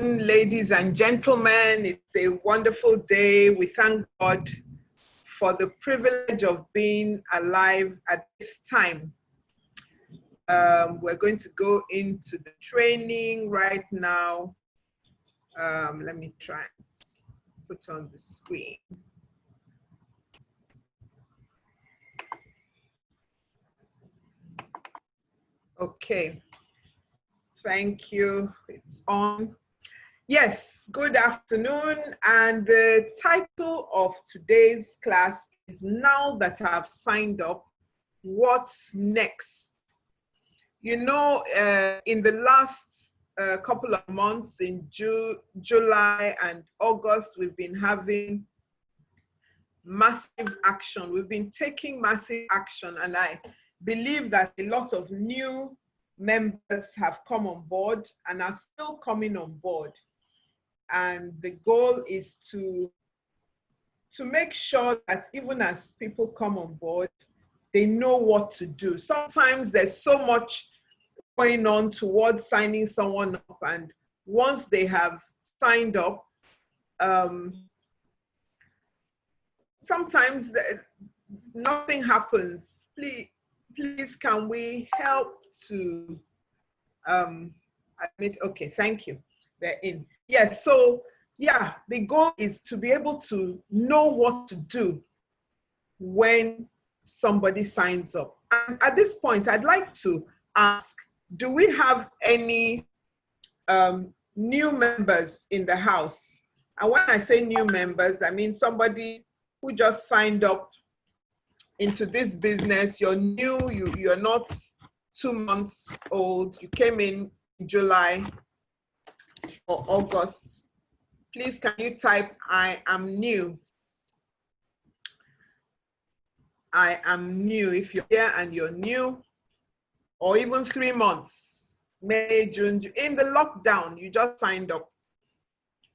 Ladies and gentlemen, it's a wonderful day. We thank God for the privilege of being alive at this time. We're going to go into the training right now. Let me try and put on the screen. Okay, thank you. It's on. Yes, good afternoon. And the title of today's class is Now That I've Signed Up, What's Next? You know, in the last couple of months, in July and August, we've been having massive action. We've been taking massive action, and I believe that a lot of new members have come on board and are still coming on board. And the goal is to make sure that even as people come on board, they know what to do. Sometimes there's so much going on towards signing someone up, and once they have signed up, sometimes nothing happens. Please, can we help to admit? Okay, thank you. They're in. Yes, so yeah, the goal is to be able to know what to do when somebody signs up. And at this point, I'd like to ask, do we have any new members in the house? And when I say new members, I mean somebody who just signed up into this business. You're new, you're not 2 months old, you came in July or August. Please, can you type, I am new? I am new. If you're here and you're new, or even 3 months, May, June, in the lockdown, you just signed up.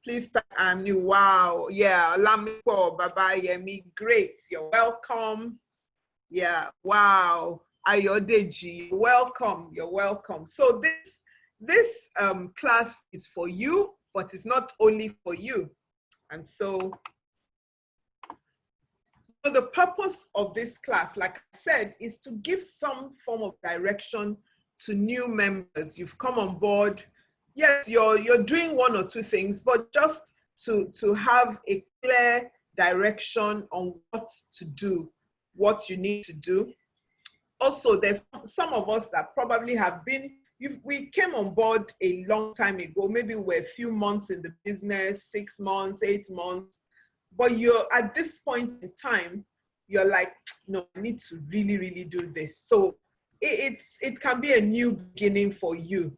Please type, I'm new. Wow. Yeah. Lamiko, Baba Yemi. Great. You're welcome. Yeah. Wow. Ayodeji. Welcome. You're welcome. So this class is for you, but it's not only for you. And so the purpose of this class, like I said, is to give some form of direction to new members. You've come on board. Yes, you're doing 1 or 2 things, but just to have a clear direction on what to do, what you need to do. Also, there's some of us that probably have been, we came on board a long time ago. Maybe we're a few months in the business, 6 months, 8 months. But you're at this point in time, you're like, no, I need to really, really do this. So it can be a new beginning for you.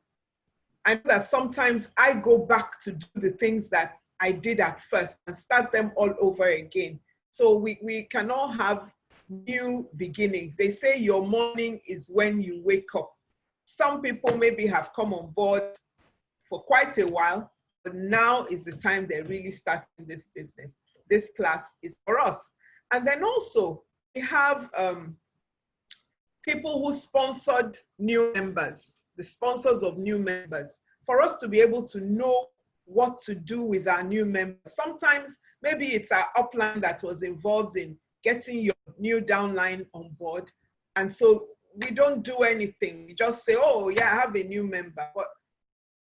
I know that sometimes I go back to do the things that I did at first and start them all over again. So we can all have new beginnings. They say your morning is when you wake up. Some people maybe have come on board for quite a while, but now is the time they're really starting this business. This class is for us. And then also we have people who sponsored new members, the sponsors of new members, for us to be able to know what to do with our new members. Sometimes maybe it's our upline that was involved in getting your new downline on board. And so we don't do anything. We just say, oh yeah, I have a new member. But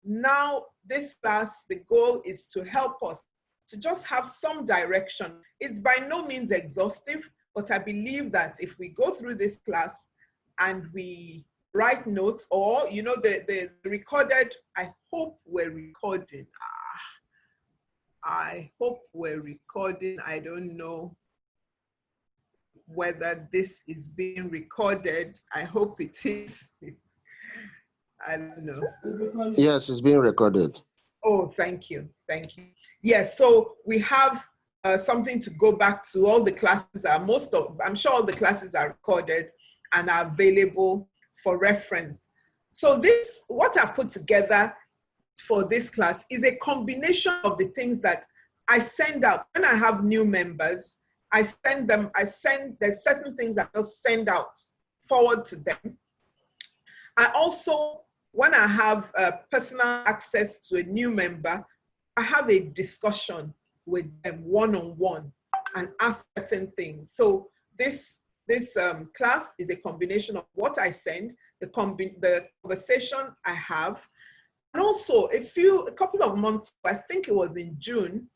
now this class, the goal is to help us to just have some direction. It's by no means exhaustive, but I believe that if we go through this class and we write notes, or, you know, the recorded, I hope we're recording. I hope we're recording. I don't know whether this is being recorded. I hope it is. I don't know. Yes, it's being recorded. Oh, thank you. Thank you. Yes, so we have something to go back to. All the classes are, I'm sure all the classes are recorded and are available for reference. So this, what I've put together for this class is a combination of the things that I send out. When I have new members, I send them, there's certain things I just send out, forward to them. I also, when I have personal access to a new member, I have a discussion with them one-on-one and ask certain things. So this class is a combination of what I send, the conversation I have, and also a couple of months, I think it was in June,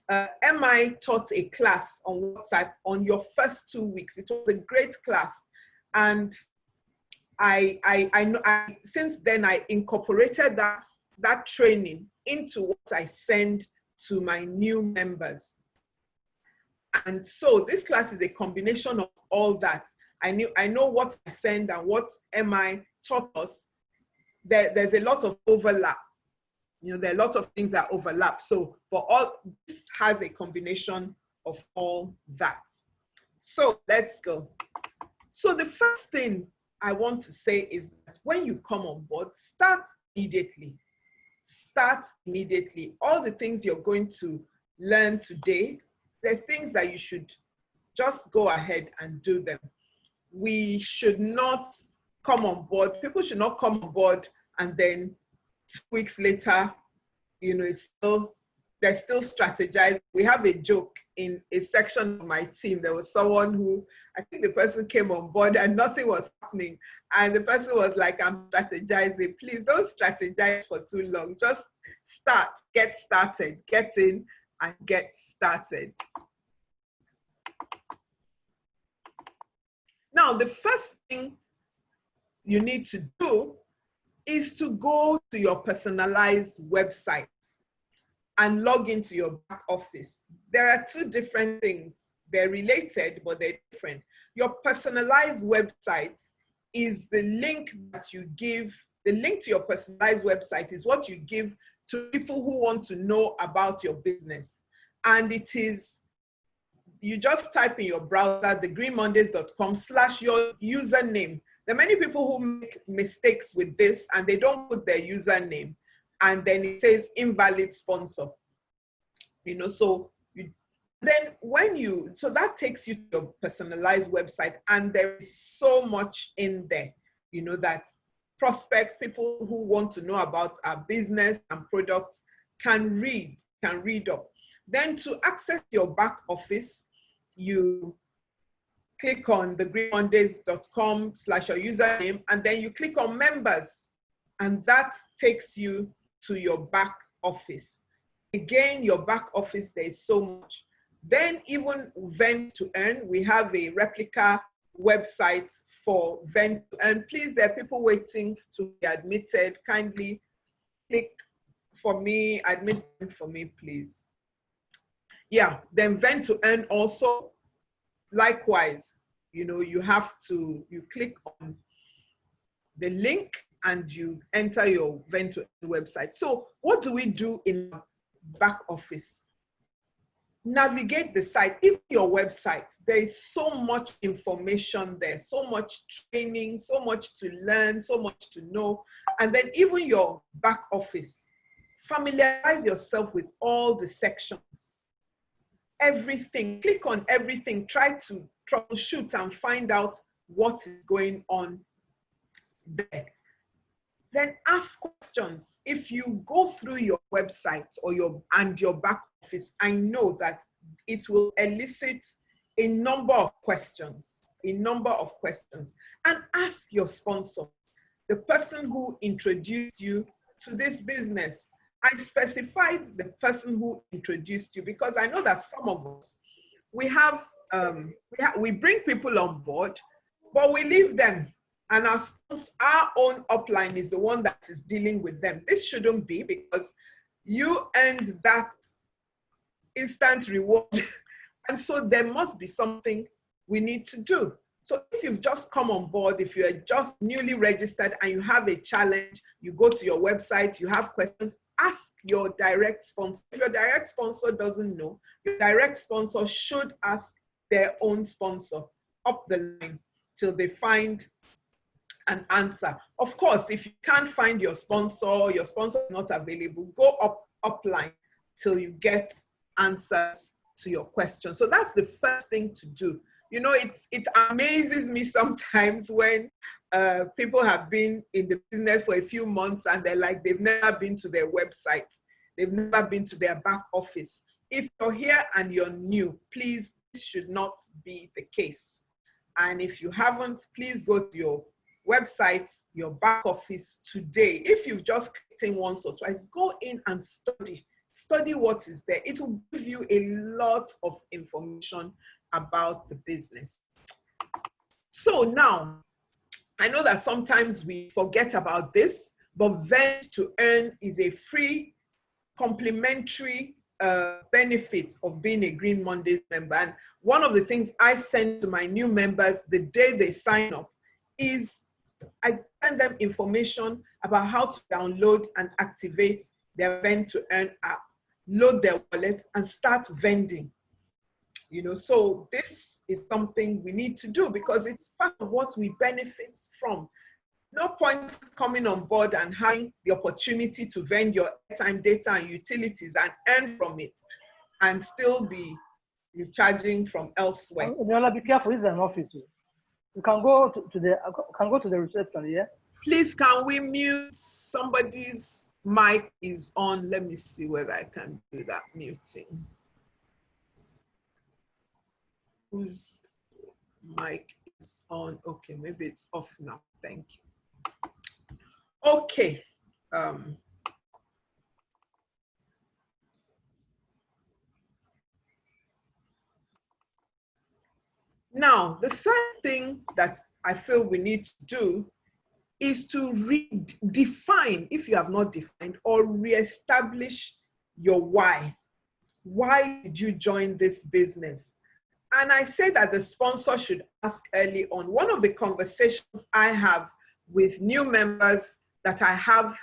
MI taught a class on WhatsApp on your first 2 weeks. It was a great class. And I since then I incorporated that training into what I send to my new members. And so this class is a combination of all that. I know what I send and what MI taught us. There's a lot of overlap. You know, there are lots of things that overlap. So, but all this has a combination of all that. So let's go. So the first thing I want to say is that when you come on board, start immediately. Start immediately. All the things you're going to learn today, they're things that you should just go ahead and do them. We should not come on board. People should not come on board and then 2 weeks later, you know, they're still strategizing. We have a joke in a section of my team. There was someone who, I think the person came on board and nothing was happening. And the person was like, I'm strategizing. Please don't strategize for too long. Just start, get started, get in and get started. Now, the first thing you need to do is to go to your personalized website and log into your back office. There are two different things. They're related, but they're different. Your personalized website is the link that you give. The link to your personalized website is what you give to people who want to know about your business. And it is, you just type in your browser, thegreenmondays.com/your username. There are many people who make mistakes with this and they don't put their username. And then it says invalid sponsor. You know, so so that takes you to your personalized website, and there is so much in there, you know, that prospects, people who want to know about our business and products can read up. Then to access your back office, you click on thegreenmondays.com/your username, and then you click on members, and that takes you to your back office. Again, your back office, there is so much. Then even Vent to Earn, we have a replica website for Vent to Earn. Please, there are people waiting to be admitted. Kindly click for me, admit for me, please. Yeah, then Vent to Earn also, likewise, you know, you click on the link and you enter your Vent to Earn website. So what do we do in back office? Navigate the site. Even your website, there is so much information there, so much training, so much to learn, so much to know. And then even your back office, familiarize yourself with all the sections. Everything, click on everything, try to troubleshoot and find out what is going on there. Then ask questions. If you go through your website or your back office, I know that it will elicit a number of questions, and ask your sponsor, the person who introduced you to this business. I specified the person who introduced you because I know that some of us, we bring people on board, but we leave them. And our own upline is the one that is dealing with them. This shouldn't be, because you earned that instant reward. And so there must be something we need to do. So if you've just come on board, if you're just newly registered and you have a challenge, you go to your website, you have questions, ask your direct sponsor. If your direct sponsor doesn't know, your direct sponsor should ask their own sponsor up the line till they find an answer. Of course, if you can't find your sponsor is not available, go upline till you get answers to your question. So that's the first thing to do. You know, it amazes me sometimes when people have been in the business for a few months and they're like, they've never been to their website. they've never been to their back office. If you're here and you're new, please, this should not be the case. And if you haven't, please go to your website, your back office today. If you've just clicked in once or twice, go in and study what is there. It will give you a lot of information about the business. So now, I know that sometimes we forget about this, but Vent to Earn is a free complimentary benefit of being a Green Mondays member. And one of the things I send to my new members the day they sign up is I send them information about how to download and activate their Vent to Earn app, load their wallet, and start vending. You know, so this is something we need to do because it's part of what we benefit from. No point coming on board and having the opportunity to vend your airtime, data, and utilities and earn from it and still be recharging from elsewhere. Be careful, this is an office. You can go to the reception, yeah? Please, can we mute somebody's mic is on? Let me see whether I can do that muting. Whose mic is on? Okay, maybe it's off now. Thank you. Okay. Now, the third thing that I feel we need to do is to redefine, if you have not defined, or reestablish your why. Why did you join this business? And I say that the sponsor should ask early on. One of the conversations I have with new members that I have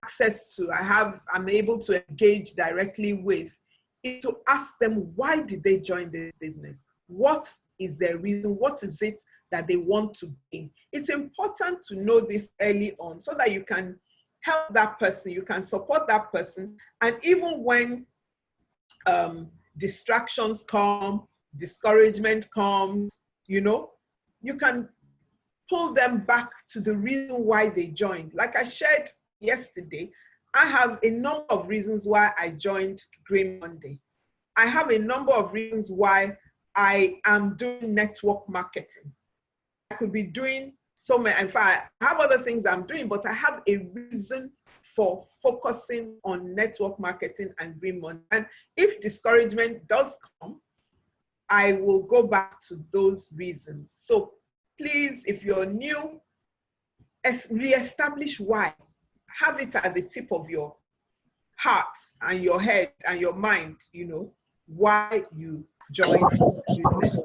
access to, I'm able to engage directly with, is to ask them, why did they join this business? What is their reason? What is it that they want to gain? It's important to know this early on so that you can help that person, you can support that person. And even when distractions come, discouragement comes, you know, you can pull them back to the reason why they joined. Like I shared yesterday, I have a number of reasons why I joined Green Monday. I have a number of reasons why I am doing network marketing. I could be doing so many, in fact, I have other things I'm doing, but I have a reason for focusing on network marketing and Green Monday. And if discouragement does come, I will go back to those reasons. So please, if you're new, reestablish why. Have it at the tip of your heart and your head and your mind, you know, why you joined business.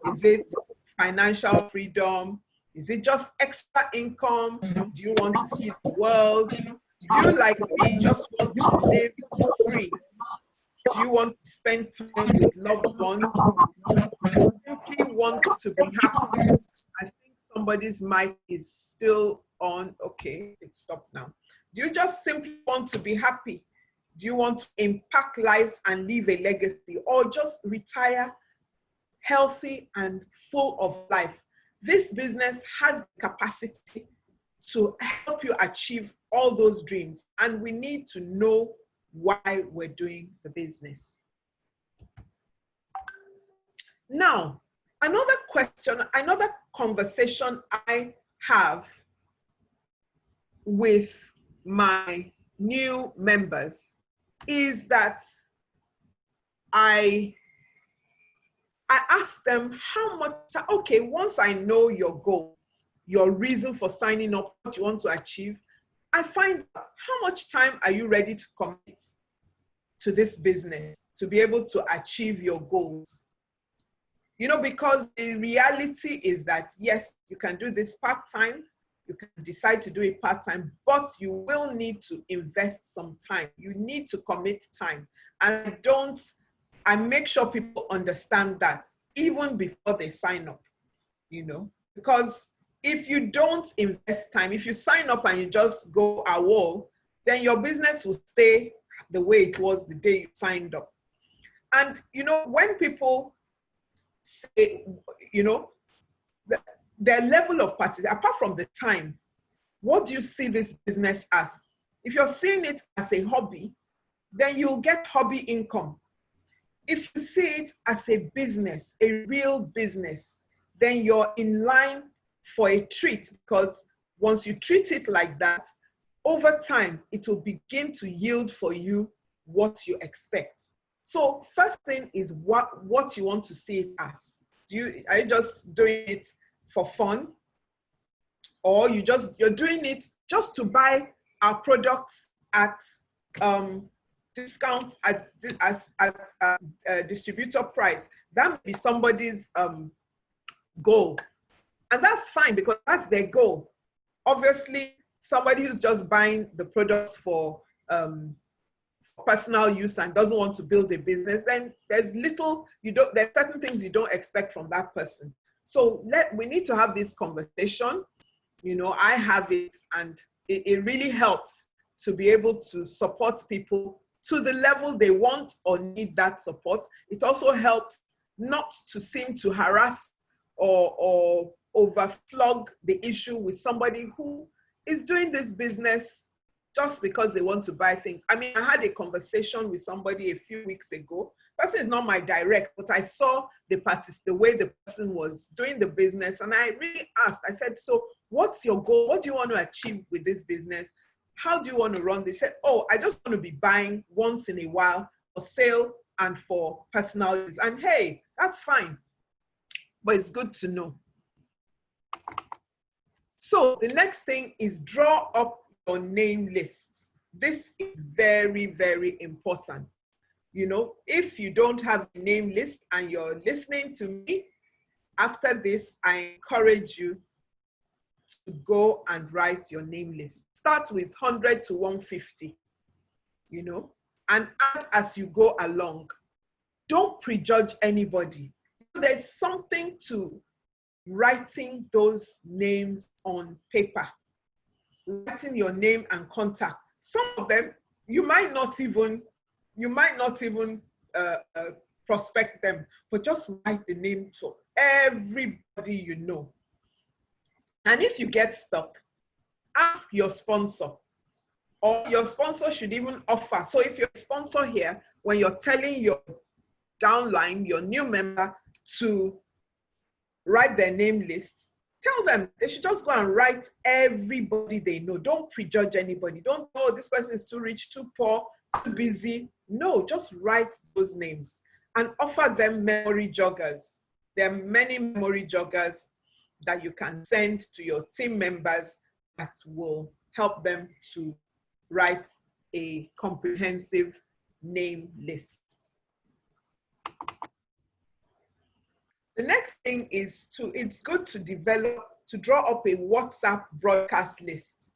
Is it financial freedom? Is it just extra income? Do you want to see the world? Do you, like me, just want to live free? Do you want to spend time with loved ones? You simply want to be happy. I think somebody's mic is still on. Okay, it stopped now. Do you just simply want to be happy? Do you want to impact lives and leave a legacy, or just retire healthy and full of life? This business has the capacity to help you achieve all those dreams, and we need to know why we're doing the business. Now, another question, another conversation I have with my new members is that I ask them how much, okay, once I know your goal, your reason for signing up, what you want to achieve, I find out how much time are you ready to commit to this business to be able to achieve your goals? You know, because the reality is that, yes, you can do this part-time, you can decide to do it part-time, but you will need to invest some time. You need to commit time. And I make sure people understand that even before they sign up, you know, because if you don't invest time, if you sign up and you just go AWOL, then your business will stay the way it was the day you signed up. And, you know, when people say, you know, their level of participation, apart from the time, what do you see this business as? If you're seeing it as a hobby, then you'll get hobby income. If you see it as a business, a real business, then you're in line for a treat, because once you treat it like that, over time, it will begin to yield for you what you expect. So first thing is what you want to see it as. Are you just doing it for fun? Or you're doing it just to buy our products at discount at distributor price? That may be somebody's goal, and that's fine, because that's their goal. Obviously, somebody who's just buying the products for personal use and doesn't want to build a business, then there's certain things you don't expect from that person. So we need to have this conversation. I have it, and it really helps to be able to support people to the level they want or need that support. It also helps not to seem to harass or overflog the issue with somebody who is doing this business just because they want to buy things. I mean, I had a conversation with somebody a few weeks ago. Person is not my direct, but I saw the way the person was doing the business, and I really asked, I said, so what's your goal? What do you want to achieve with this business? How do you want to run this? They said, oh, I just want to be buying once in a while for sale and for personal use. And hey, that's fine, but it's good to know. So the next thing is draw up your name lists. This is very, very important. If you don't have a name list and you're listening to me, after this, I encourage you to go and write your name list. Start with 100 to 150, and add as you go along. Don't prejudge anybody. There's something to writing those names on paper, writing your name and contact. Some of them, you might not even prospect them, but just write the name to everybody you know. And if you get stuck, ask your sponsor, or your sponsor should even offer. So if you're a sponsor here, when you're telling your downline, your new member, to write their name list, tell them they should just go and write everybody they know. Don't prejudge anybody. Don't know this person is too rich, too poor, too busy. No, just write those names and offer them memory joggers. There are many memory joggers that you can send to your team members that will help them to write a comprehensive name list. The next thing is it's good to draw up a WhatsApp broadcast list,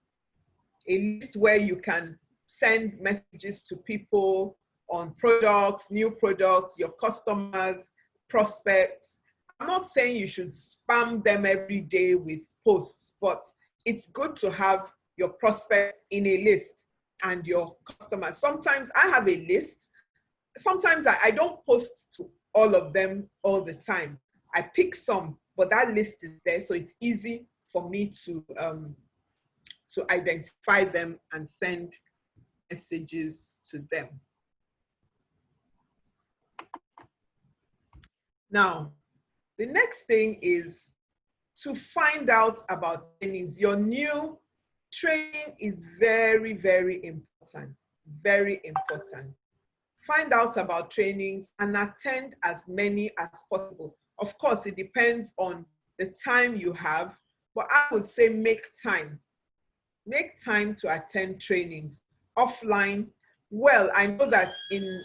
a list where you can send messages to people on products, new products, your customers, prospects. I'm not saying you should spam them every day with posts, but it's good to have your prospects in a list and your customers. Sometimes I have a list. Sometimes I don't post to all of them all the time. I pick some, but that list is there, so it's easy for me to identify them and send messages to them. Now, the next thing is to find out about trainings. Your new training is very, very important, very important. Find out about trainings and attend as many as possible. Of course, it depends on the time you have, but I would say make time. Make time to attend trainings offline. Well, I know that in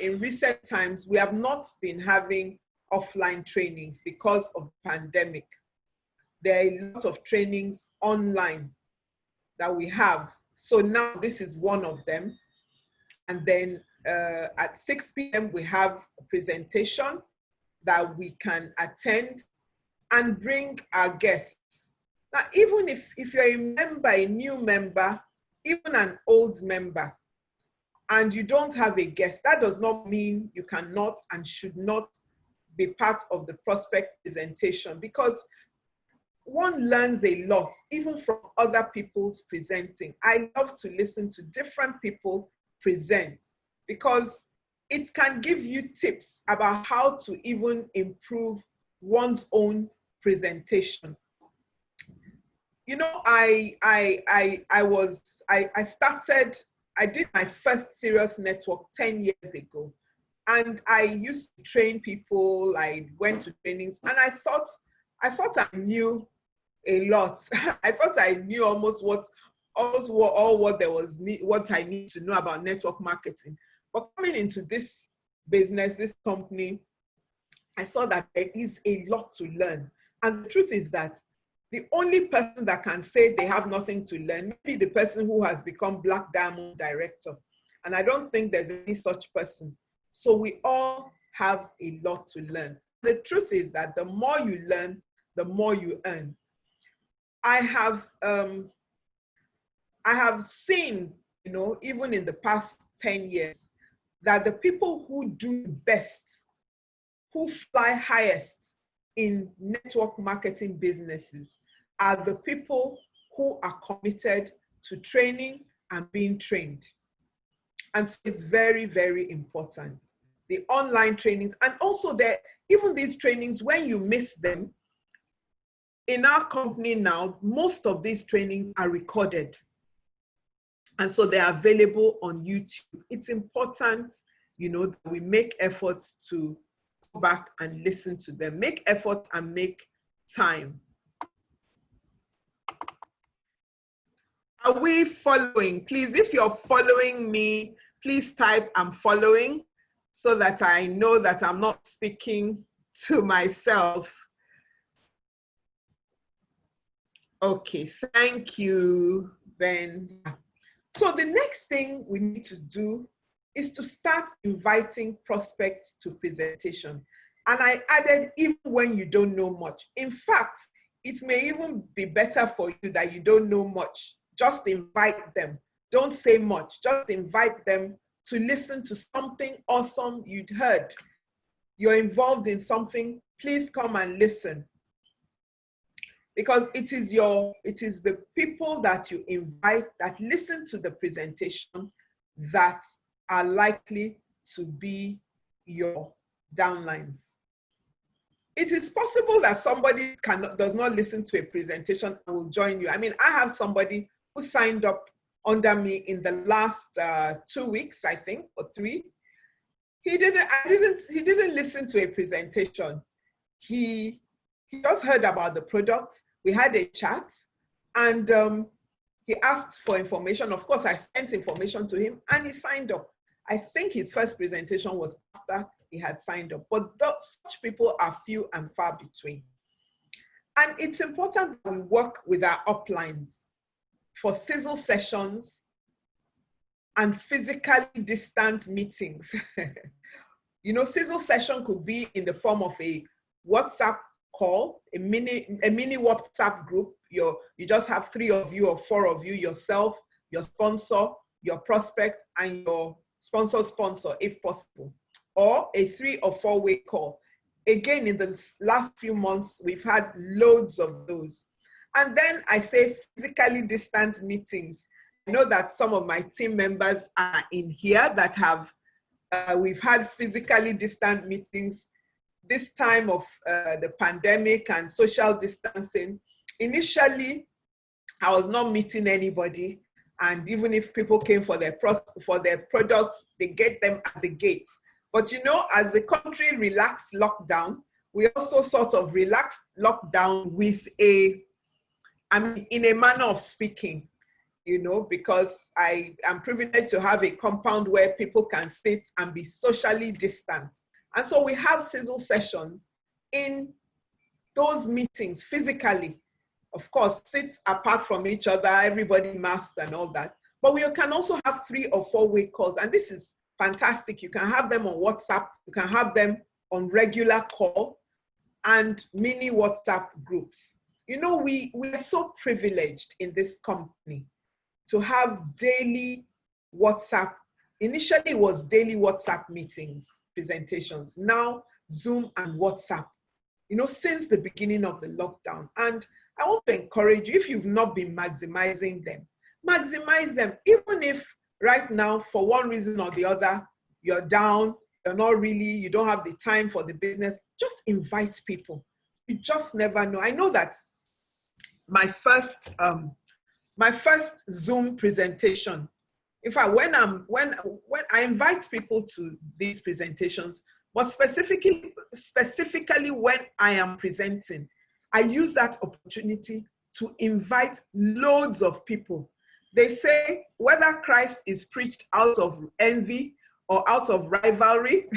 recent times, we have not been having offline trainings because of the pandemic. There are a lot of trainings online that we have. So now this is one of them. And then at 6 p.m. we have a presentation that we can attend and bring our guests. Now, even if you're a member, a new member, even an old member, and you don't have a guest, that does not mean you cannot and should not be part of the prospect presentation, because one learns a lot, even from other people's presenting. I love to listen to different people present. because it can give you tips about how to even improve one's own presentation. You know, I did my first serious network 10 years ago. And I used to train people, I went to trainings, and I thought I knew a lot. I thought I knew almost what I need to know about network marketing. But coming into this business, this company, I saw that there is a lot to learn. And the truth is that the only person that can say they have nothing to learn may be the person who has become Black Diamond Director. And I don't think there's any such person. So we all have a lot to learn. The truth is that the more you learn, the more you earn. I have seen, you know, even in the past 10 years, that the people who do best, who fly highest in network marketing businesses are the people who are committed to training and being trained. And so it's very, very important. The online trainings, and also even these trainings, when you miss them, in our company now, most of these trainings are recorded. And so they're available on YouTube. It's important, you know, that we make efforts to go back and listen to them. Make effort and make time. Are we following? Please, if you're following me, please type "I'm following" so that I know that I'm not speaking to myself. Okay, thank you, Ben. So the next thing we need to do is to start inviting prospects to presentation. And I added, even when you don't know much. In fact, it may even be better for you that you don't know much. Just invite them. Don't say much. Just invite them to listen to something awesome you'd heard. You're involved in something, please come and listen. Because it is the people that you invite that listen to the presentation that are likely to be your downlines. It is possible that somebody does not listen to a presentation and will join you. I mean, I have somebody who signed up under me in the last 2 weeks, I think, or 3. He didn't listen to a presentation. He just heard about the product. We had a chat, and he asked for information. Of course, I sent information to him, and he signed up. I think his first presentation was after he had signed up, but such people are few and far between. And it's important that we work with our uplines for sizzle sessions and physically distant meetings. You know, sizzle session could be in the form of a WhatsApp call, a mini WhatsApp group. You just have 3 of you or 4 of you, yourself, your sponsor, your prospect, and your sponsor, if possible, or a 3 or 4-way call. Again, in the last few months, we've had loads of those. And then I say physically distant meetings. I know that some of my team members are in here that have, we've had physically distant meetings this time of the pandemic and social distancing. Initially, I was not meeting anybody. And even if people came for their products, they get them at the gate. But you know, as the country relaxed lockdown, we also sort of relaxed lockdown with in a manner of speaking, you know, because I am privileged to have a compound where people can sit and be socially distant. And so we have sizzle sessions in those meetings physically. Of course, sit apart from each other, everybody masked and all that. But we can also have 3 or 4-way calls. And this is fantastic. You can have them on WhatsApp. You can have them on regular call and mini WhatsApp groups. You know, we're so privileged in this company to have daily WhatsApp. Initially, it was daily WhatsApp meetings, presentations. Now, Zoom and WhatsApp, you know, since the beginning of the lockdown. And I want to encourage you, if you've not been maximizing them, maximize them. Even if right now, for one reason or the other, you're down, you're not really, you don't have the time for the business, just invite people. You just never know. I know that my first Zoom presentation, in fact, when I invite people to these presentations, but specifically when I am presenting, I use that opportunity to invite loads of people. They say whether Christ is preached out of envy or out of rivalry,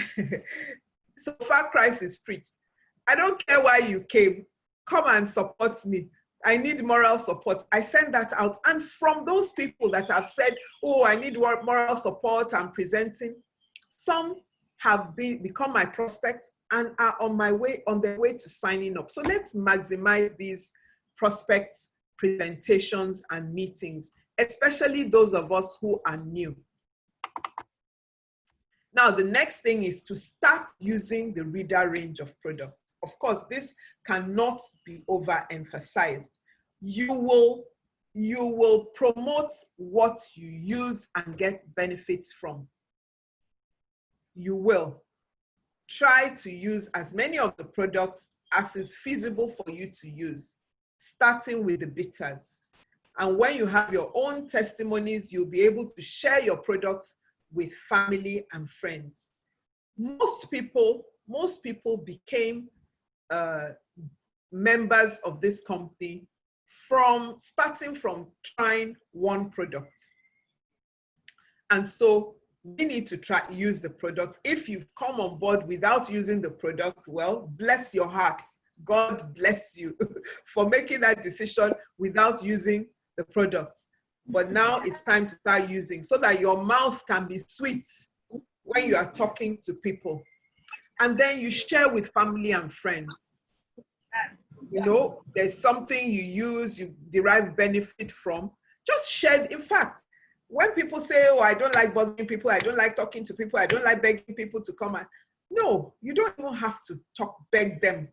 so far Christ is preached. I don't care why you came, come and support me. I need moral support. I send that out. And from those people that have said, oh, I need moral support, I'm presenting, some have become my prospects and are on their way to signing up. So let's maximize these prospects, presentations, and meetings, especially those of us who are new. Now, the next thing is to start using the reader range of products. Of course, this cannot be overemphasized. You will promote what you use and get benefits from. You will try to use as many of the products as is feasible for you to use, starting with the bitters. And when you have your own testimonies, you'll be able to share your products with family and friends. Most people became members of this company starting from trying one product. And so we need to use the product. If you've come on board without using the product, well, bless your heart. God bless you for making that decision without using the product. But now it's time to start using so that your mouth can be sweet when you are talking to people. And then you share with family and friends. You know, there's something you use, you derive benefit from, just share. In fact, when people say, oh, I don't like bothering people, I don't like talking to people, I don't like begging people to come, no, you don't even have to beg them.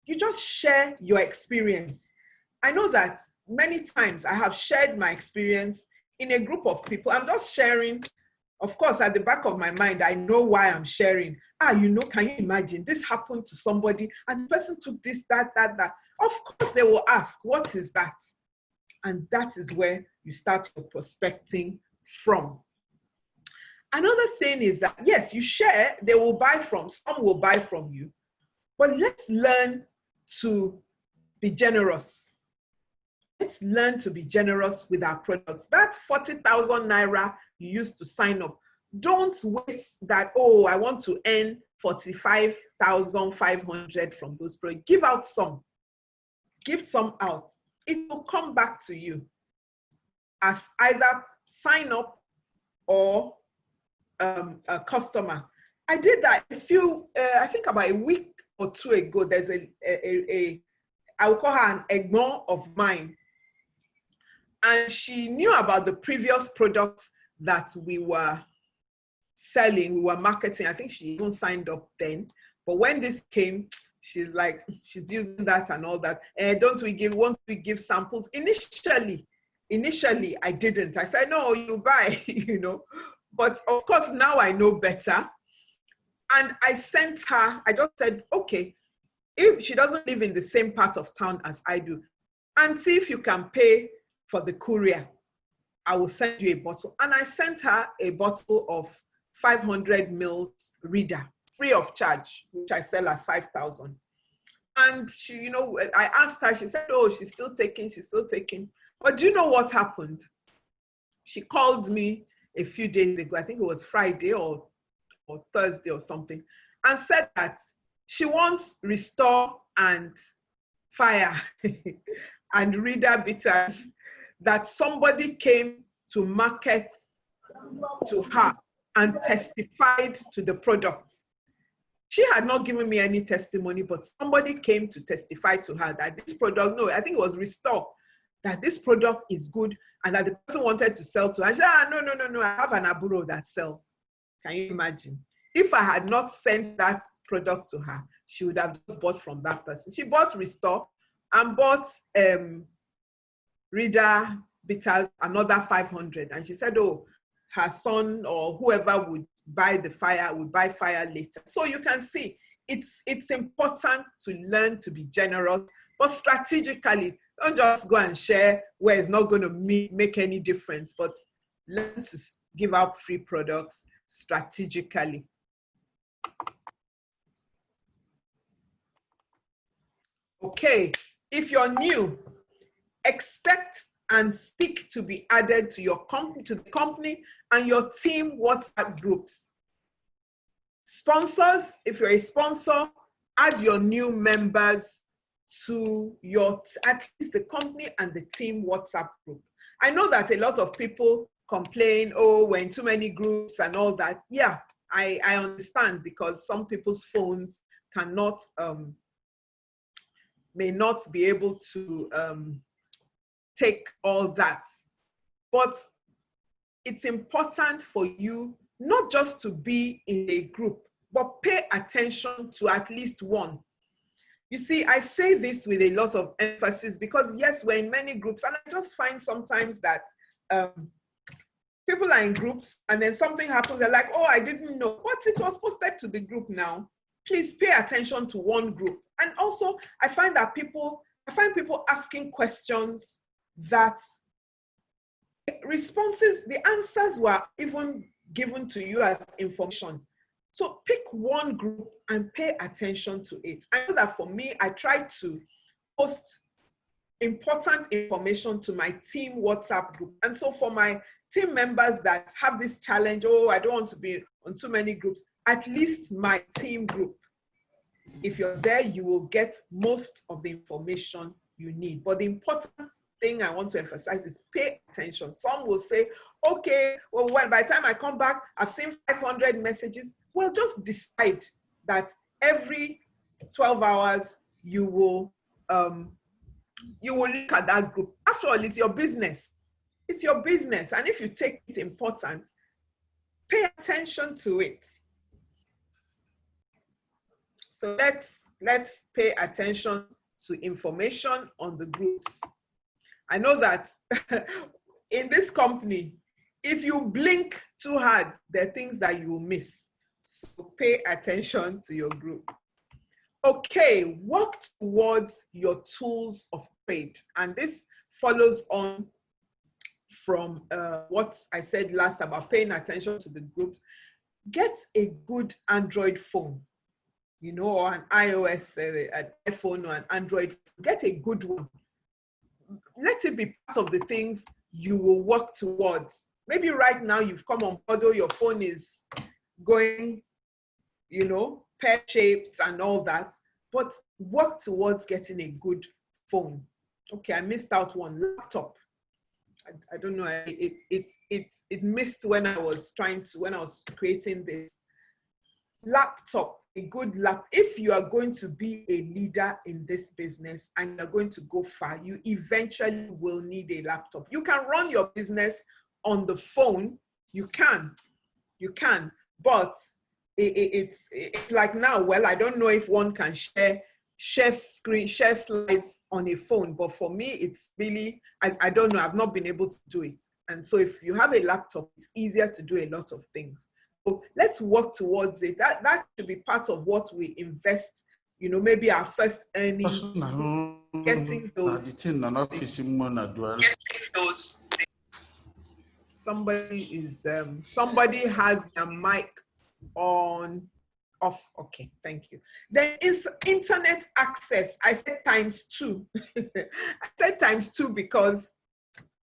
You just share your experience. I know that many times I have shared my experience in a group of people. I'm just sharing. Of course, at the back of my mind, I know why I'm sharing. You know, can you imagine? This happened to somebody and the person took this, that. Of course, they will ask, what is that? And that is where you start your prospecting from. Another thing is that, yes, you share, they will buy from, some will buy from you. But let's learn to be generous. Let's learn to be generous with our products. That 40,000 naira you used to sign up, don't wait that, oh, I want to earn 45,500 from those products. Give out some. Give some out. It will come back to you as either sign up or a customer. I did that I think about a week or two ago. There's I will call her an egmont of mine. And she knew about the previous products that we were selling, we were marketing. I think she even signed up then. But when this came, she's like, she's using that and all that. Won't we give samples? Initially, I didn't. I said, no, you buy, you know. But of course, now I know better. And I sent her, I just said, okay, if she doesn't live in the same part of town as I do, and see if you can pay for the courier, I will send you a bottle. And I sent her a bottle of 500 mils reader, free of charge, which I sell at 5,000. And she, you know, I asked her, she said, oh, she's still taking. But do you know what happened? She called me a few days ago, I think it was Friday or Thursday or something, and said that she wants Restore and Fire and Reader Bitters that somebody came to market to her and testified to the product. She had not given me any testimony, but somebody came to testify to her that this product, no, I think it was Restore, that this product is good and that the person wanted to sell to her. I said, no, I have an aburo that sells. Can you imagine? If I had not sent that product to her, she would have just bought from that person. She bought Restore and bought Reader Bitters, another 500. And she said, oh, her son or whoever would buy the fire, we'll buy fire later. So you can see it's important to learn to be generous, but strategically. Don't just go and share where it's not going to make any difference, but learn to give out free products strategically. Okay, if you're new, expect and seek to be added to your company, to the company and your team WhatsApp groups. Sponsors, if you're a sponsor, add your new members to your, at least the company and the team WhatsApp group. I know that a lot of people complain, oh, we're in too many groups and all that. Yeah, I understand, because some people's phones cannot, may not be able to take all that. But it's important for you not just to be in a group, but pay attention to at least one. You see, I say this with a lot of emphasis because yes, we're in many groups, and I just find sometimes that people are in groups and then something happens, they're like, oh, I didn't know, but it was posted to the group now. Please pay attention to one group. And also, I find people asking questions that responses, the answers were even given to you as information. So pick one group and pay attention to it. I know that for me, I try to post important information to my team WhatsApp group. And so for my team members that have this challenge, oh, I don't want to be on too many groups, at least my team group. If you're there, you will get most of the information you need. But the important thing I want to emphasize is pay attention. Some will say, okay, well, by the time I come back, I've seen 500 messages. Well, just decide that every 12 hours you will look at that group. After all, it's your business. It's your business. And if you take it important, pay attention to it. So let's pay attention to information on the groups. I know that in this company, if you blink too hard, there are things that you will miss. So pay attention to your group. Okay, work towards your tools of trade. And this follows on from what I said last about paying attention to the groups. Get a good Android phone, you know, or an iOS, an iPhone or an Android. Get a good one. Let it be part of the things you will work towards. Maybe right now you've come on board, your phone is going, you know, pear-shaped and all that, but work towards getting a good phone. Okay, I missed out one. Laptop. I don't know, it missed when I was creating this. Laptop, a good laptop. If you are going to be a leader in this business and you're going to go far, you eventually will need a laptop. You can run your business on the phone. You can, but it's like now, well, I don't know if one can share slides on a phone, but for me, it's really, I don't know, I've not been able to do it. And so if you have a laptop, it's easier to do a lot of things. So let's work towards it. That should be part of what we invest, you know, maybe our first earnings, getting those. Somebody has their mic on, off. Okay, thank you. There is internet access. I said ×2. I said ×2 because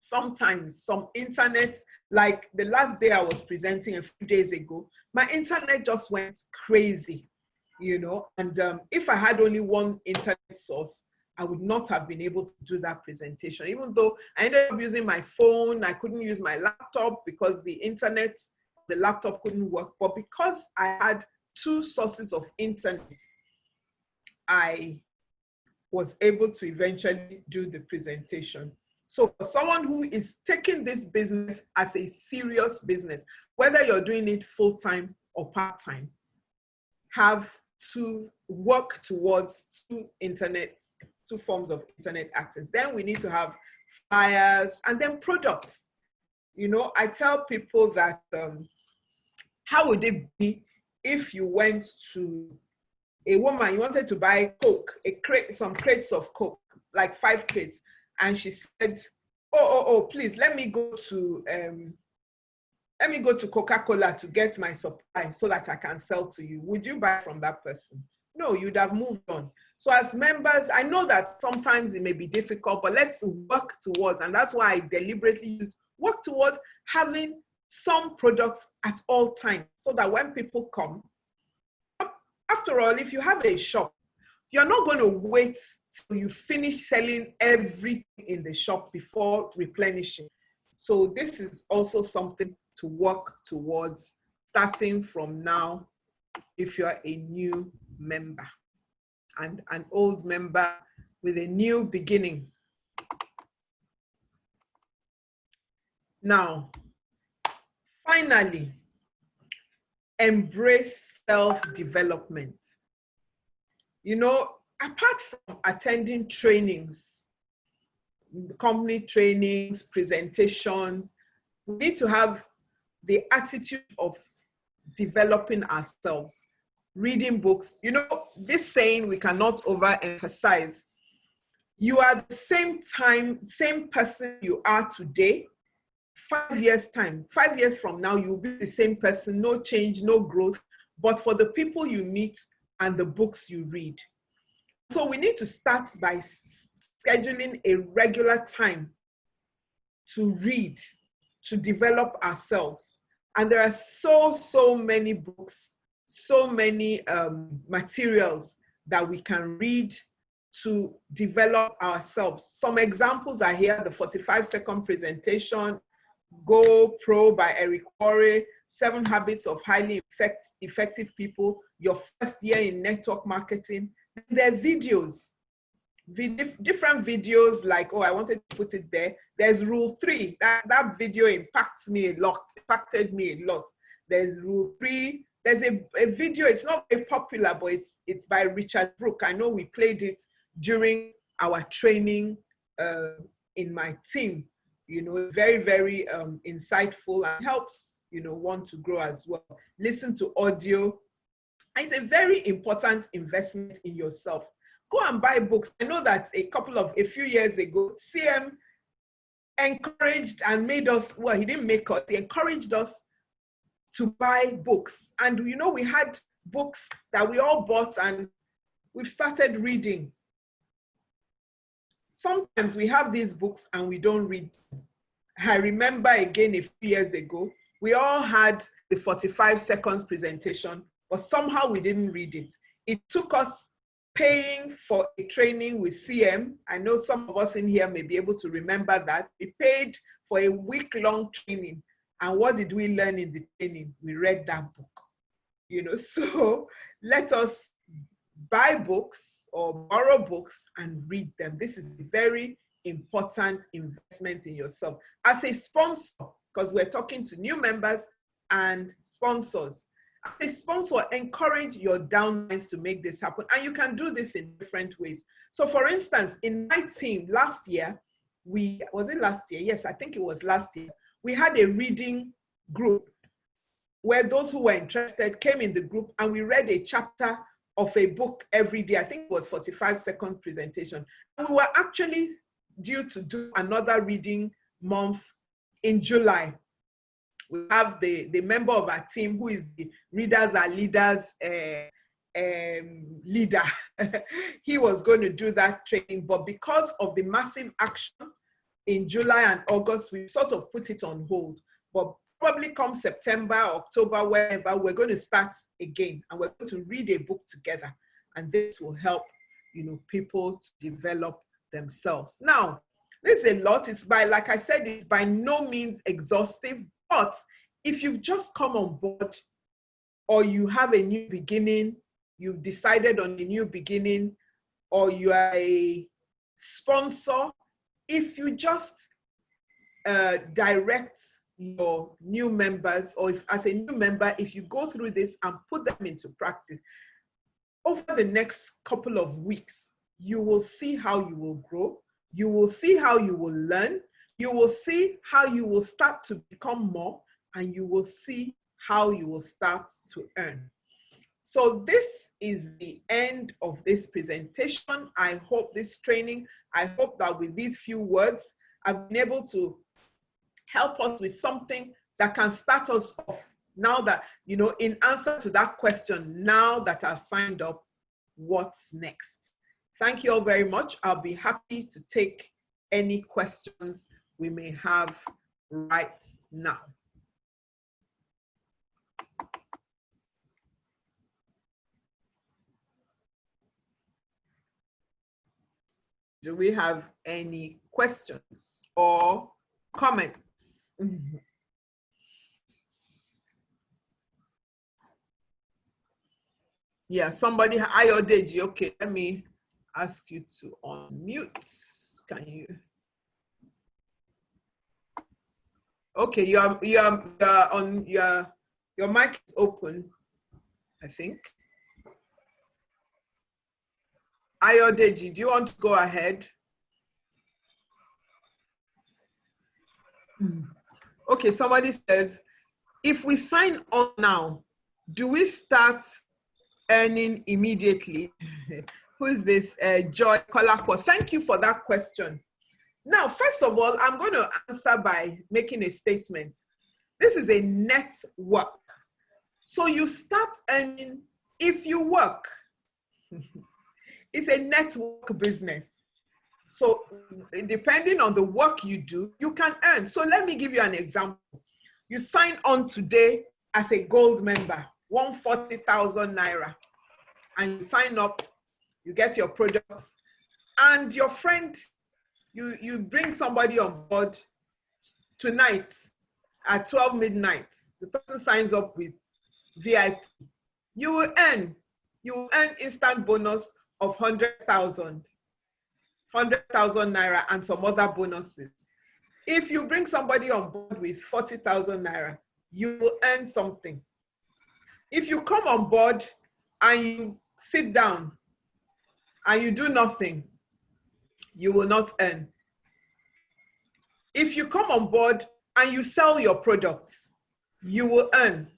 sometimes some internet, like the last day I was presenting a few days ago, my internet just went crazy, you know, and if I had only one internet source, I would not have been able to do that presentation. Even though I ended up using my phone, I couldn't use my laptop because the laptop couldn't work. But because I had 2 sources of internet, I was able to eventually do the presentation. So for someone who is taking this business as a serious business, whether you're doing it full-time or part-time, have to work towards 2 forms of internet access. Then we need to have flyers and then products. You know, I tell people that How would it be if you went to a woman, you wanted to buy Coke, some crates of Coke, like 5 crates, and she said, oh, please let me go to Coca-Cola to get my supply so that I can sell to you. Would you buy from that person? No, you'd have moved on. So as members, I know that sometimes it may be difficult, but let's work towards, and that's why I deliberately use work towards having some products at all times, so that when people come, after all, if you have a shop, you're not going to wait till you finish selling everything in the shop before replenishing. So this is also something to work towards starting from now if you're a new member and an old member with a new beginning. Now, finally, embrace self-development. You know, apart from attending trainings, company trainings, presentations, we need to have the attitude of developing ourselves, reading books. You know, this saying we cannot overemphasize. You are the same person you are today. 5 years time, 5 years from now, you'll be the same person, no change, no growth, but for the people you meet and the books you read. So we need to start by scheduling a regular time to read, to develop ourselves. And there are so many books, so many materials that we can read to develop ourselves. Some examples are here: the 45-second presentation, Go Pro by Eric Worre, 7 Habits of Highly Effective People, Your First Year in Network Marketing. There are videos, different videos like, oh, I wanted to put it there. There's Rule 3. That video impacted me a lot. There's Rule 3. There's a video, it's not very popular, but it's by Richard Brooke. I know we played it during our training in my team. You know, very insightful and helps, you know, one to grow as well. Listen to audio. It's a very important investment in yourself. Go and buy books. I know that a few years ago, CM encouraged and made us, well, he didn't make us, he encouraged us to buy books. And, you know, we had books that we all bought and we've started reading. Sometimes we have these books and we don't read them. I remember again a few years ago, we all had the 45 seconds presentation, but somehow we didn't read it. It took us paying for a training with CM. I know some of us in here may be able to remember that. We paid for a week-long training. And what did we learn in the training? We read that book. You know, so let us buy books or borrow books and read them. This is a very important investment in yourself. As a sponsor, because we're talking to new members and sponsors, as a sponsor, encourage your downlines to make this happen. And you can do this in different ways. So for instance, in my team last year, was it last year? Yes, I think it was last year. We had a reading group where those who were interested came in the group and we read a chapter of a book every day. I think it was 45-second presentation. And we were actually due to do another reading month in July. We have the member of our team who is the Readers Are Leaders leader. He was going to do that training, but because of the massive action in July and August, we sort of put it on hold. But probably come September, October, wherever, we're going to start again and we're going to read a book together. And this will help, you know, people to develop themselves. Now, there's a lot. It's by, like I said, it's by no means exhaustive, but if you've just come on board or you have a new beginning, you've decided on a new beginning, or you are a sponsor, if you just direct your new members, or if, as a new member, if you go through this and put them into practice, over the next couple of weeks, you will see how you will grow. You will see how you will learn. You will see how you will start to become more, and you will see how you will start to earn. So this is the end of this presentation. I hope this training, I hope that with these few words, I've been able to help us with something that can start us off now that, you know, in answer to that question, now that I've signed up, what's next? Thank you all very much. I'll be happy to take any questions we may have right now. Do we have any questions or comments? Yeah, somebody, Ayodeji, okay, let me ask you to unmute. Can you? Okay, your mic is open, I think. Ayodeji, do you want to go ahead? Okay, somebody says, if we sign on now, do we start earning immediately? Who is this? Joy Kolakwa. Thank you for that question. Now, first of all, I'm going to answer by making a statement. This is a network. So you start earning if you work. It's a network business. So depending on the work you do, you can earn. So let me give you an example. You sign on today as a gold member, 140,000 naira, and you sign up, you get your products, and your friend, you bring somebody on board tonight at 12 midnight. The person signs up with VIP. You will earn instant bonus of 100,000 naira and some other bonuses. If you bring somebody on board with 40,000 naira, you will earn something. If you come on board and you sit down and you do nothing, you will not earn. If you come on board and you sell your products, you will earn.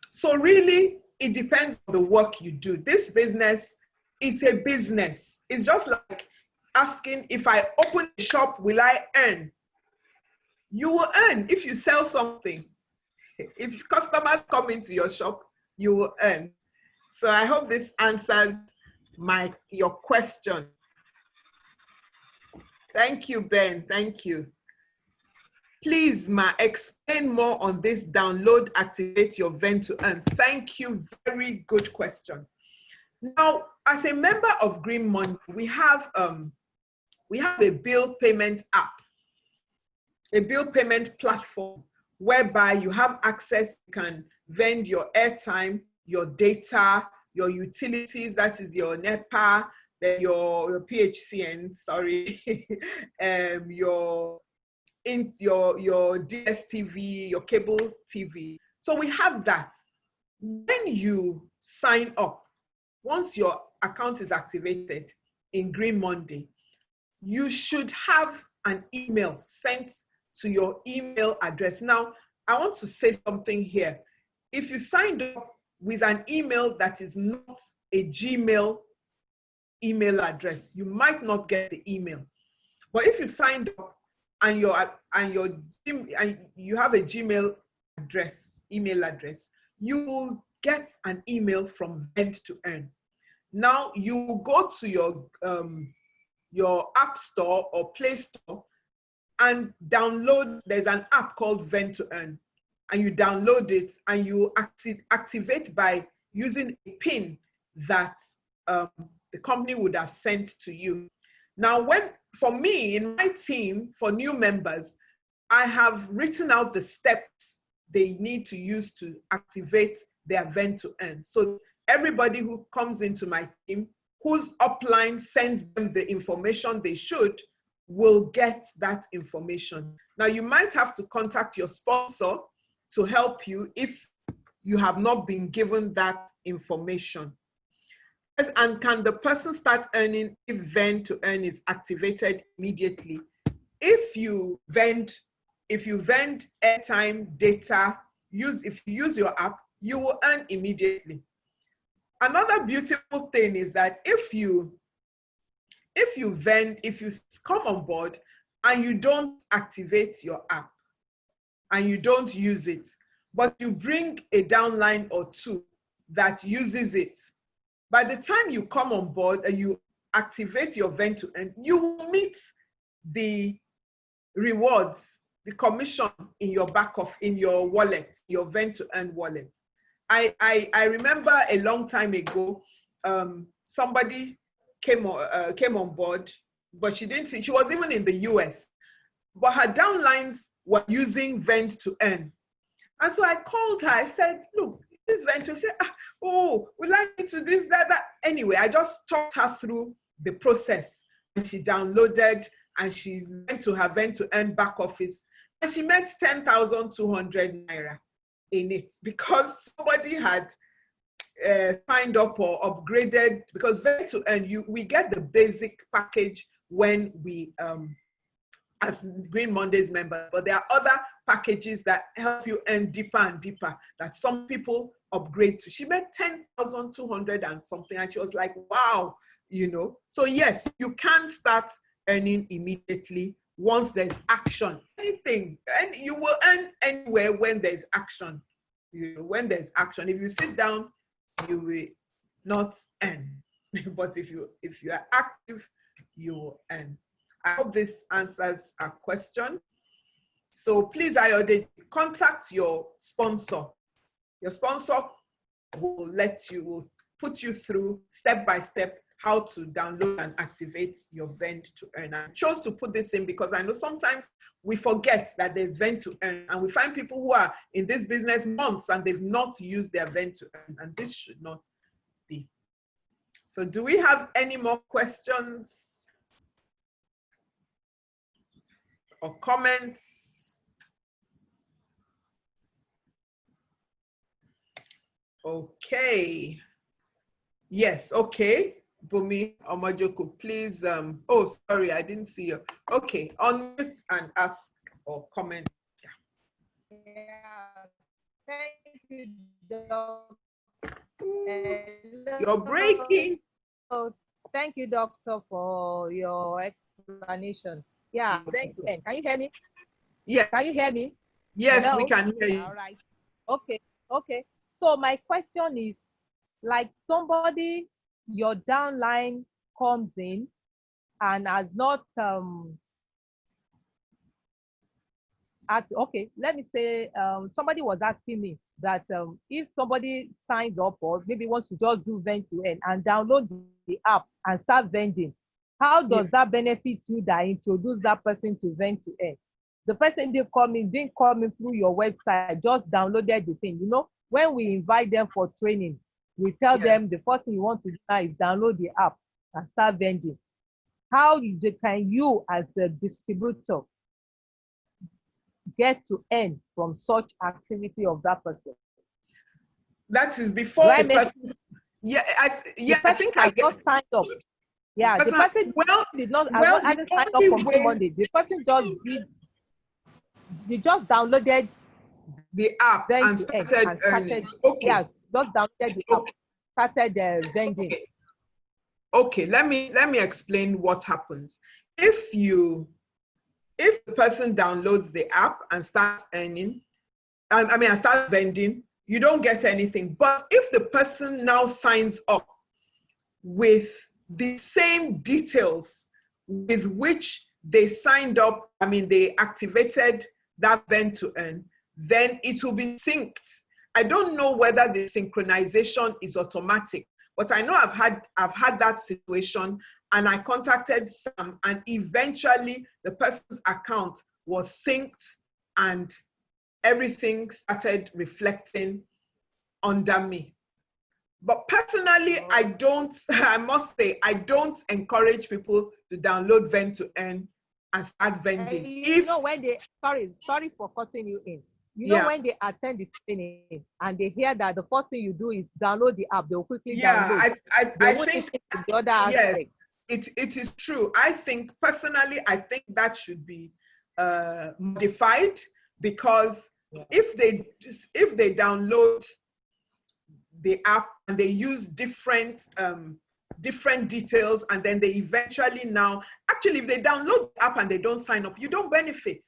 So really, it depends on the work you do. This business, it's a business. It's just like asking, if I open a shop, will I earn? You will earn if you sell something. If customers come into your shop, you will earn. So I hope this answers your question. Thank you, Ben. Thank you. Please, Ma, explain more on this download, activate your Vent to earn. Thank you. Very good question. Now, as a member of Green Monday, we have a bill payment app, a bill payment platform whereby you have access, you can vend your airtime, your data, your utilities, that is your NEPA, then your PHCN, sorry, your DSTV, your cable TV. So we have that. When you sign up, once your account is activated in Green Monday, you should have an email sent to your email address. Now, I want to say something here. If you signed up with an email that is not a Gmail email address, you might not get the email. But if you signed up and you have a Gmail address, email address, you will get an email from Vent to Earn. Now you will go to your App Store or Play Store and download. There's an app called Vent to Earn, and you download it and you activate by using a PIN that the company would have sent to you. Now, for me, in my team, for new members, I have written out the steps they need to use to activate their Vent to Earn. So everybody who comes into my team, whose upline sends them the information they should, will get that information. Now, you might have to contact your sponsor to help you if you have not been given that information. And can the person start earning if Vent to Earn is activated immediately? If you vend airtime, data, if you use your app, you will earn immediately. Another beautiful thing is that if you come on board and you don't activate your app and you don't use it, but you bring a downline or two that uses it, by the time you come on board and you activate your vent to earn, you will meet the rewards, the commission in your in your wallet, your vent to earn wallet. I remember a long time ago, somebody came on board, but she was even in the US, but her downlines were using vent to earn. And so I called her, I said, look, this vent, she said, oh, we like you to this, that. Anyway, I just talked her through the process, and she downloaded and she went to her vent to earn back office, and she made 10,200 naira in it because somebody had signed up or upgraded, because vent to earn, we get the basic package when we as Green Mondays members, but there are other packages that help you earn deeper and deeper that some people upgrade to. She made 10,200 and something, and she was like, wow, you know. So yes, you can start earning immediately once there's action. Anything, and you will earn anywhere when there's action. You know, when there's action. If you sit down, you will not earn. But if you are active, you will earn. I hope this answers our question. So please, Ayode, contact your sponsor. Your sponsor will put you through step by step how to download and activate your vent to earn. I chose to put this in because I know sometimes we forget that there's vent to earn, and we find people who are in this business months and they've not used their vent to earn, and this should not be. So do we have any more questions or comments? Okay. Yes, okay. Bumi Omajoku, please. Oh, sorry, I didn't see you. Okay, unmute and ask or comment. Yeah. Thank you, Doctor. You're breaking. Oh, thank you, Doctor, for your explanation. Yeah, thank you. Can you hear me? Yes. Can you hear me? Yes, Hello? we can hear you. All right. Okay. Okay. So my question is, like somebody, your downline comes in and has not okay, let me say somebody was asking me that if somebody signs up or maybe wants to just do vent to earn and download the app and start vending, how does that benefit you that introduce that person to vent to earn? The person didn't come in through your website, just downloaded the thing. You know, when we invite them for training, we tell them the first thing you want to do now is download the app and start vending. How can you as the distributor get to earn from such activity of that person? That is before the person. Yeah, I think I get. Signed up. Yeah, the person did not. Hasn't signed up from Monday. The person just downloaded the app and started earning. Okay. Yes, just downloaded the app, started vending. Okay, let me explain what happens. If the person downloads the app and starts earning, and starts vending, you don't get anything. But if the person now signs up with the same details with which they signed up, they activated that vent to earn, then it will be synced. I don't know whether the synchronization is automatic, but I know I've had that situation, and I contacted Sam, and eventually the person's account was synced and everything started reflecting under me. But personally, I must say, I don't encourage people to download vent to earn and start vending. You know, when they, sorry for cutting you in. You know, when they attend the training and they hear that the first thing you do is download the app, they'll quickly download. I think the other aspect. It is true. I think personally, that should be modified, because if they download the app and they use different different details, and then they eventually now, actually, if they download the app and they don't sign up, you don't benefit.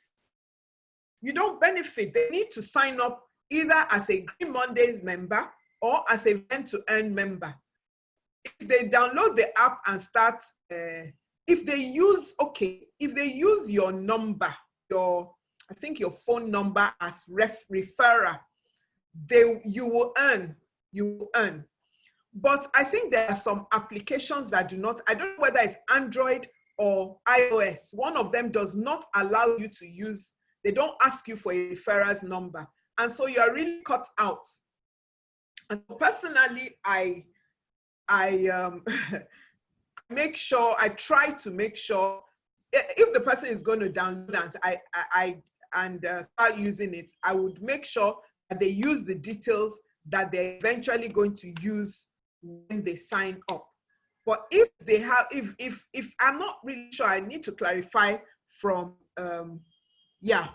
You don't benefit. They need to sign up either as a Green Mondays member or as a Vent to Earn member. If they download the app and start, if they use your number, I think your phone number as referrer, you will earn. But I think there are some applications that do not, I don't know whether it's Android or iOS. One of them does not allow you to use, they don't ask you for a referrer's number. And so you are really cut out. And personally, I I try to make sure, if the person is going to download and start using it, I would make sure that they use the details that they're eventually going to use when they sign up. But if they have, if I'm not really sure, I need to clarify from, they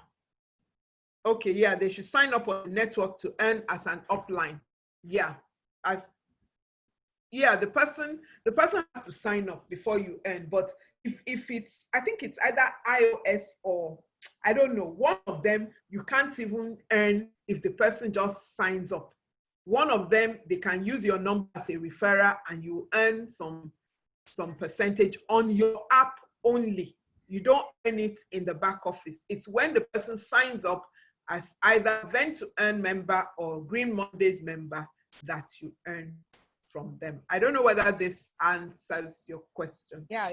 should sign up on the network to earn as an upline. The person has to sign up before you earn. But if it's, I think it's either iOS or, I don't know, one of them, you can't even earn if the person just signs up. One of them, they can use your number as a referrer and you earn some percentage on your app only. You don't earn it in the back office. It's when the person signs up as either Vent to Earn member or Green Mondays member that you earn from them. I don't know whether this answers your question. Yeah.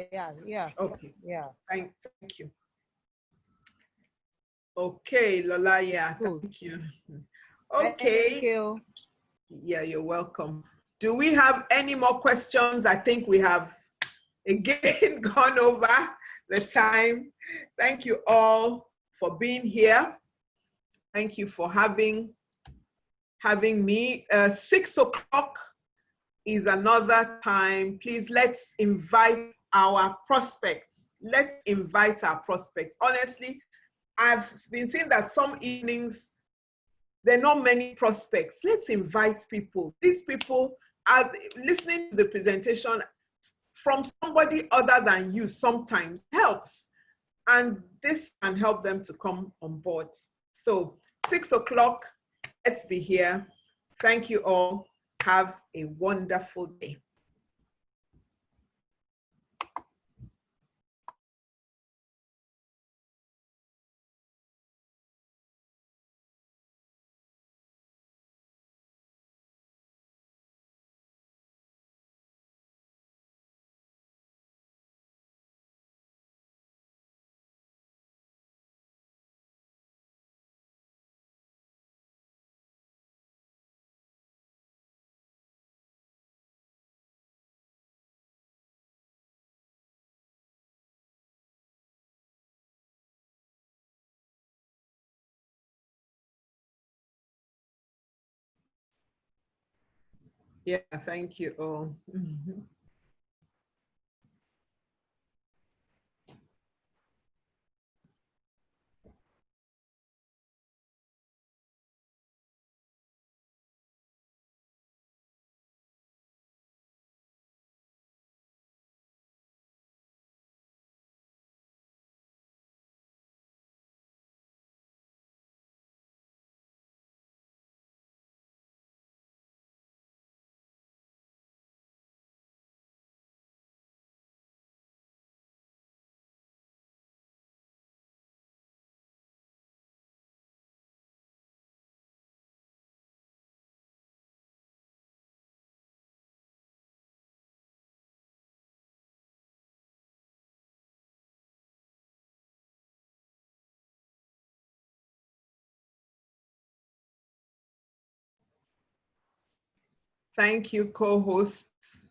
Okay. Yeah. Thank you. Okay, Lola, Good. thank you. Okay. Thank you. Yeah, you're welcome. Do we have any more questions? I think we have again gone over the time. Thank you all for being here. Thank you for having me. 6 o'clock is another time. Please, let's invite our prospects. Let's invite our prospects. Honestly, I've been seeing that some evenings, there are not many prospects. Let's invite people. These people are listening to the presentation from somebody other than you sometimes helps. And this can help them to come on board. So 6 o'clock, let's be here. Thank you all. Have a wonderful day. Yeah, thank you all. Thank you, co-hosts,